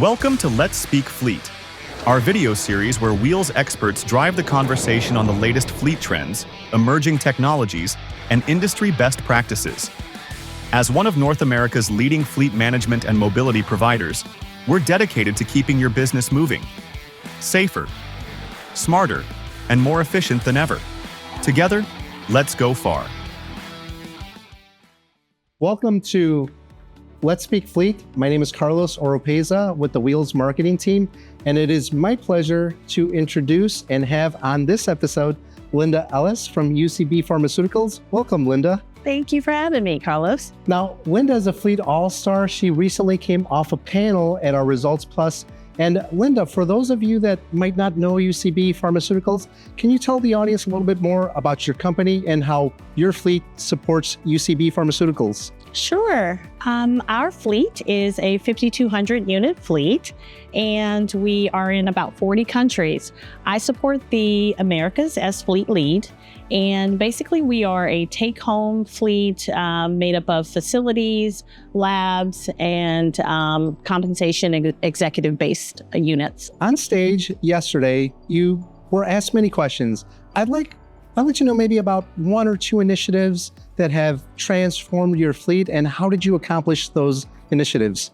Welcome to Let's Speak Fleet, our video series where Wheels experts drive the conversation on the latest fleet trends, emerging technologies, and industry best practices. As one of North America's leading fleet management and mobility providers, we're dedicated to keeping your business moving, safer, smarter, and more efficient than ever. Together, let's go far. Welcome to Let's Speak Fleet. My name is Carlos Oropeza with the Wheels marketing team, and it is my pleasure to introduce and have on this episode Linda Ellis from UCB Pharmaceuticals. Welcome, Linda. Thank you for having me, Carlos. Now, Linda is a fleet all-star. She recently came off a panel at our Results Plus. And Linda, for those of you that might not know UCB Pharmaceuticals, can you tell the audience a little bit more about your company and how your fleet supports UCB Pharmaceuticals? Sure. Our fleet is a 5,200 unit fleet, and we are in about 40 countries. I support the Americas as fleet lead, and basically we are a take-home fleet made up of facilities, labs, and compensation and executive-based units. On stage yesterday, you were asked many questions. I'd like to know maybe about one or two initiatives that have transformed your fleet, and how did you accomplish those initiatives?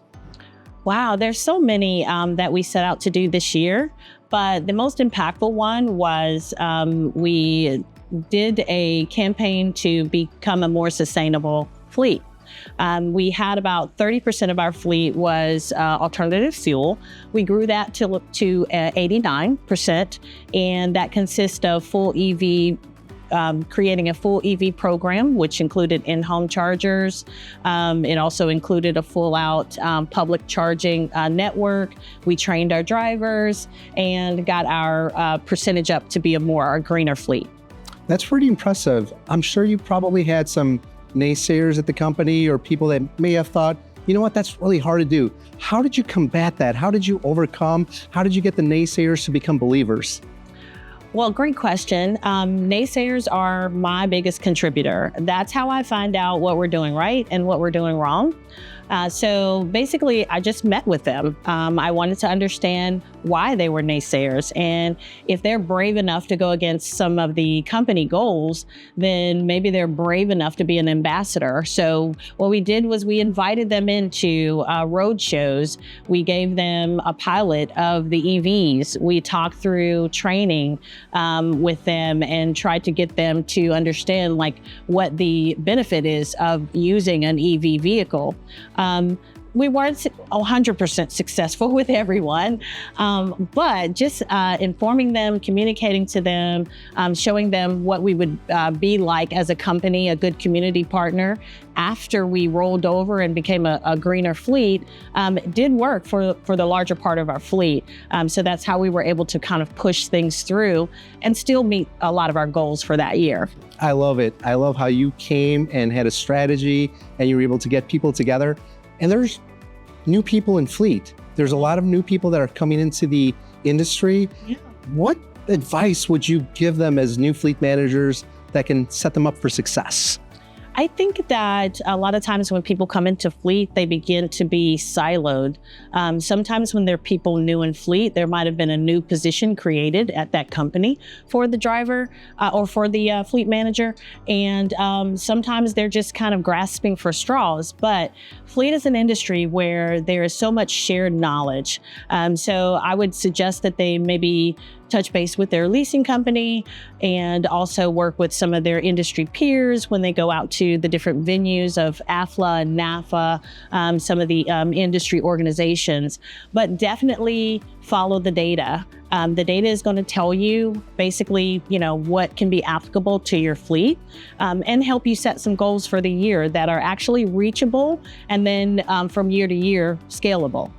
Wow, there's so many that we set out to do this year, but the most impactful one was we did a campaign to become a more sustainable fleet. We had about 30% of our fleet was alternative fuel. We grew that to 89%, and that consists of full EV, creating a full EV program, which included in-home chargers. It also included a full-out public charging network. We trained our drivers and got our percentage up to be a greener fleet. That's pretty impressive. I'm sure you probably had some naysayers at the company or people that may have thought, you know what, that's really hard to do. How did you combat that? How did you overcome? How did you get the naysayers to become believers? Well, great question. Naysayers are my biggest contributor. That's how I find out what we're doing right and what we're doing wrong. So basically, I just met with them. I wanted to understand why they were naysayers. And if they're brave enough to go against some of the company goals, then maybe they're brave enough to be an ambassador. So what we did was we invited them into road shows. We gave them a pilot of the EVs. We talked through training with them and tried to get them to understand what the benefit is of using an EV vehicle. We weren't 100% successful with everyone, but just informing them, communicating to them, showing them what we would be like as a company, a good community partner. After we rolled over and became a greener fleet, it did work for the larger part of our fleet. So that's how we were able to kind of push things through and still meet a lot of our goals for that year. I love it. I love how you came and had a strategy and you were able to get people together. And there's new people in fleet. There's a lot of new people that are coming into the industry. Yeah. What advice would you give them as new fleet managers that can set them up for success? I think that a lot of times when people come into fleet, they begin to be siloed. Sometimes when they're people new in fleet, there might have been a new position created at that company for the driver or for the fleet manager. And sometimes they're just kind of grasping for straws. But fleet is an industry where there is so much shared knowledge. So I would suggest that they maybe touch base with their leasing company and also work with some of their industry peers when they go out to the different venues of AFLA and NAFA, some of the industry organizations, but definitely follow the data. The data is going to tell you basically, what can be applicable to your fleet and help you set some goals for the year that are actually reachable and then from year to year scalable.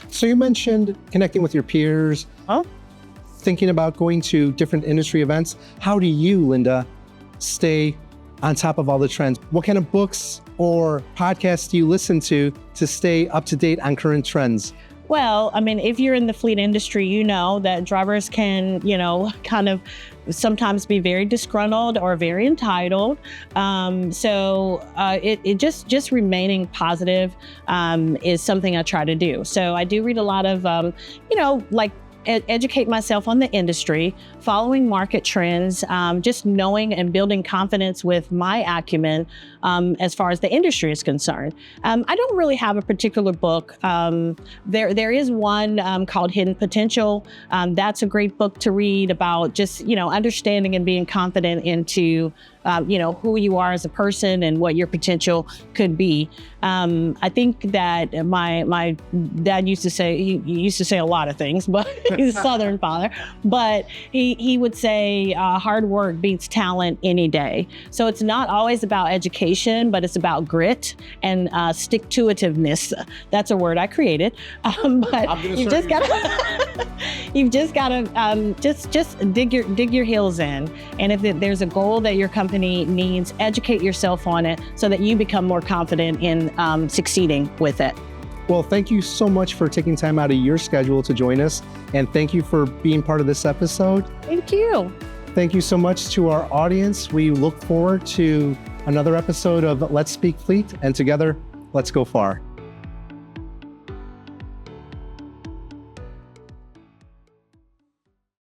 So you mentioned connecting with your peers. Thinking about going to different industry events. How do you, Linda, stay on top of all the trends? What kind of books or podcasts do you listen to stay up to date on current trends? Well, I mean, if you're in the fleet industry, you know that drivers can, kind of sometimes be very disgruntled or very entitled. It just remaining positive is something I try to do. So I do read a lot of, educate myself on the industry, following market trends, just knowing and building confidence with my acumen as far as the industry is concerned. I don't really have a particular book. There is one called Hidden Potential. That's a great book to read about just, understanding and being confident into who you are as a person and what your potential could be. I think that my dad used to say, he used to say a lot of things, but he's a Southern father, but he would say hard work beats talent any day. So it's not always about education, but it's about grit and stick-to-itiveness. That's a word I created, but you've just got to just dig your heels in. And if there's a goal that your company needs, educate yourself on it so that you become more confident in succeeding with it. Well, thank you so much for taking time out of your schedule to join us. And thank you for being part of this episode. Thank you. Thank you so much to our audience. We look forward to another episode of Let's Speak Fleet, and together, let's go far.